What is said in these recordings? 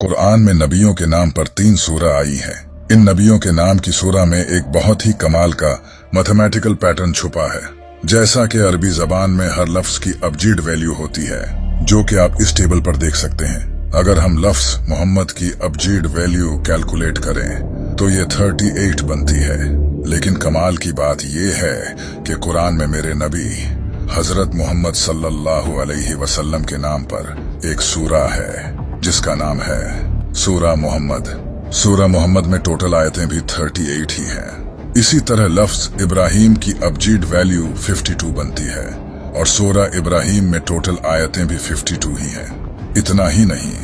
कुरान में नबियों के नाम पर 3 सूरा आई हैं। इन नबियों के नाम की सूरा में एक बहुत ही कमाल का मैथमेटिकल पैटर्न छुपा है। जैसा कि अरबी जबान में हर लफ्ज की अबजीड वैल्यू होती है, जो कि आप इस टेबल पर देख सकते हैं। अगर हम लफ्ज मोहम्मद की अबजीड वैल्यू कैलकुलेट करें तो ये 38 बनती है। लेकिन कमाल की बात ये है कि कुरान में मेरे नबी हजरत मोहम्मद सल्लल्लाहु अलैहि वसल्लम के नाम पर एक सूरा है जिसका नाम है सूरा मोहम्मद। सूरा मोहम्मद में टोटल आयतें भी 38 ही हैं। इसी तरह लफ्ज इब्राहिम की अबजीड वैल्यू 52 बनती है और सूरा इब्राहिम में टोटल आयतें भी 52 ही हैं। इतना ही नहीं,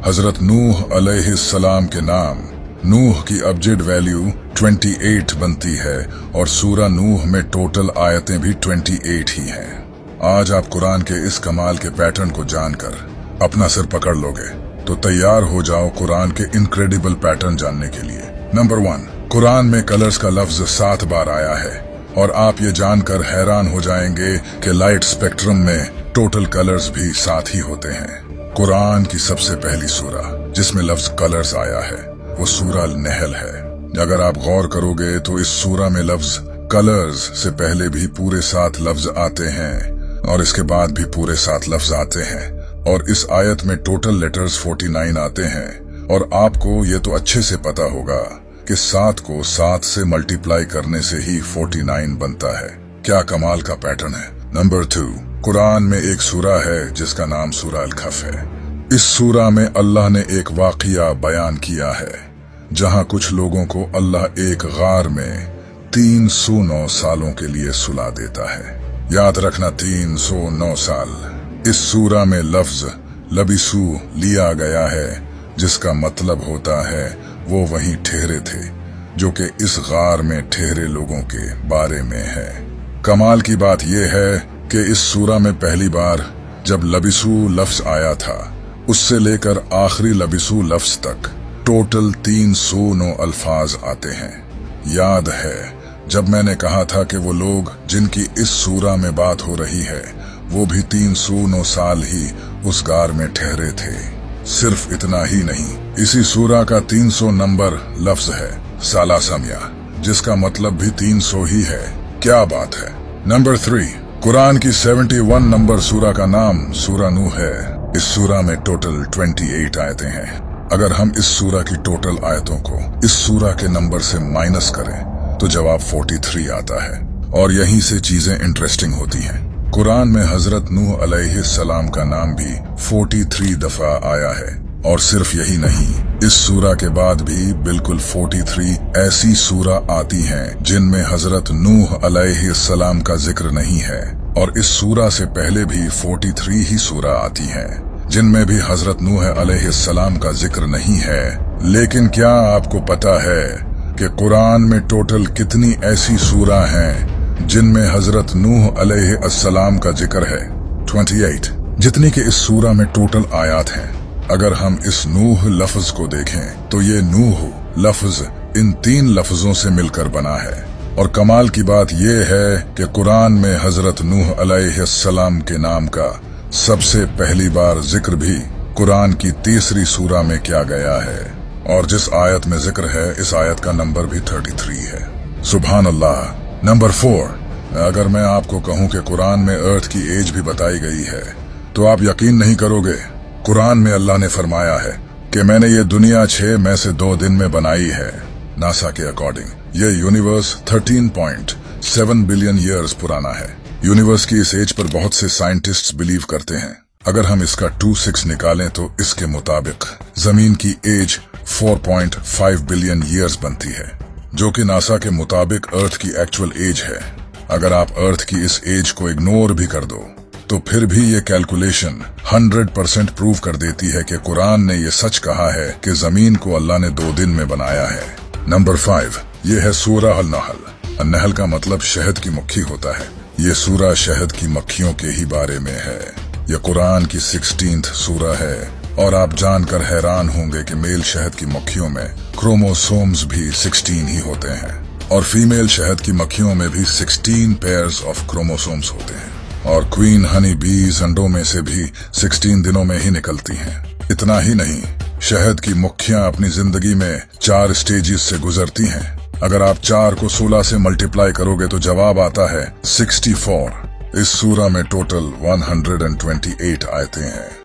हजरत नूह अलैहिस्सलाम के नाम नूह की अबजीड वैल्यू 28 बनती है और सूरा नूह में टोटल आयतें भी 28 ही हैं। आज आप कुरान के इस कमाल के पैटर्न को जानकर अपना सिर पकड़ लोगे तो तैयार हो जाओ कुरान के इनक्रेडिबल पैटर्न जानने के लिए। नंबर 1, कुरान में कलर्स का लफ्ज 7 बार आया है और आप ये जानकर हैरान हो जाएंगे कि लाइट स्पेक्ट्रम में टोटल कलर्स भी 7 ही होते हैं। कुरान की सबसे पहली सूरा जिसमें लफ्ज कलर्स आया है वो सूरा नहल है। अगर आप गौर करोगे तो इस सूरा में लफ्ज कलर्स से पहले भी पूरे 7 लफ्ज आते हैं और इसके बाद भी पूरे 7 लफ्ज आते हैं और इस आयत में टोटल लेटर्स 49 आते हैं। और आपको ये तो अच्छे से पता होगा कि 7 को 7 से मल्टीप्लाई करने से ही 49 बनता है। क्या कमाल का पैटर्न है। नंबर 2, कुरान में एक सूरा है जिसका नाम सूरा अल-कहफ है। इस सूरा में अल्लाह ने एक वाकया बयान किया है जहां कुछ लोगों को अल्लाह एक गार में 309 सालों के लिए सुला देता है। याद रखना, 309 साल। इस सूरा में लफ्ज लबिसू लिया गया है जिसका मतलब होता है वो वहीं ठहरे थे, जो कि इस गार में ठहरे लोगों के बारे में है। कमाल की बात यह है कि इस सूरा में पहली बार जब लबिसू लफ्ज आया था उससे लेकर आखिरी लबिसू लफ्ज तक टोटल 309 अल्फाज आते हैं। याद है जब मैंने कहा था कि वो लोग जिनकी इस सूरा में बात हो रही है वो भी 309 साल ही उस गार में ठहरे थे। सिर्फ इतना ही नहीं, इसी सूरा का 300 नंबर लफ्ज है सालासमिया, जिसका मतलब भी 300 ही है। क्या बात है। नंबर 3, कुरान की 71 नंबर सूरा का नाम सूरा नूह है। इस सूरा में टोटल 28 आयतें हैं। अगर हम इस सूरा की टोटल आयतों को इस सूरा के नंबर से माइनस करें तो जवाब 43 आता है। और यहीं से चीजें इंटरेस्टिंग होती हैं। कुरान में हजरत नूह अलैहिस्सलाम का नाम भी 43 दफा आया है। और सिर्फ यही नहीं, इस सूरा के बाद भी बिल्कुल 43 ऐसी सूरा आती हैं जिनमें हजरत नूह अलैहिस्सलाम का जिक्र नहीं है। और इस सूरा से पहले भी 43 ही सूरा आती हैं जिनमें भी हजरत नूह अलैहिस्सलाम का जिक्र नहीं है। लेकिन क्या आपको पता है कि कुरान में टोटल कितनी ऐसी सूरा हैं जिनमें हजरत नूह अलैहिस्सलाम का जिक्र है? 28, जितनी कि इस सूरा में टोटल आयात हैं। अगर हम इस नूह लफ्ज को देखें तो ये नूह लफ्ज इन 3 लफ्जों से मिलकर बना है। और कमाल की बात यह है कि कुरान में हजरत नूह अलैहिस्सलाम के नाम का सबसे पहली बार जिक्र भी कुरान की 3री सूरा में किया गया है। और जिस आयत में जिक्र है इस आयत का नंबर भी 33 है। सुभान अल्लाह। नंबर 4, अगर मैं आपको कहूं कि कुरान में अर्थ की एज भी बताई गई है तो आप यकीन नहीं करोगे। कुरान में अल्लाह ने फरमाया है कि मैंने ये दुनिया 6 में से 2 दिन में बनाई है। नासा के अकॉर्डिंग ये यूनिवर्स 13.7 बिलियन ईयर्स पुराना है। यूनिवर्स की इस एज पर बहुत से साइंटिस्ट्स बिलीव करते हैं। अगर हम इसका 26 निकालें तो इसके मुताबिक जमीन की एज 4.5 बिलियन ईयर्स बनती है, जो कि नासा के मुताबिक अर्थ की एक्चुअल एज है। अगर आप अर्थ की इस एज को इग्नोर भी कर दो तो फिर भी ये कैलकुलेशन 100% प्रूव कर देती है कि कुरान ने ये सच कहा है कि जमीन को अल्लाह ने 2 दिन में बनाया है। नंबर 5, ये है सूरा अल-नहल। नहल का मतलब शहद की मक्खी होता है। ये सूरा शहद की मक्खियों के ही बारे में है। यह कुरान की 16th सूरा है। और आप जानकर हैरान होंगे कि मेल शहद की मक्खियों में क्रोमोसोम्स भी 16 ही होते हैं और फीमेल शहद की मक्खियों में भी 16 पेयर्स ऑफ क्रोमोसोम्स होते हैं। और क्वीन हनी बीज अंडों में से भी 16 दिनों में ही निकलती हैं। इतना ही नहीं, शहद की मुखियां अपनी जिंदगी में 4 स्टेजेस से गुजरती हैं। अगर आप 4 को 16 से मल्टीप्लाई करोगे तो जवाब आता है 64। इस सूरा में टोटल 128 आयतें हैं।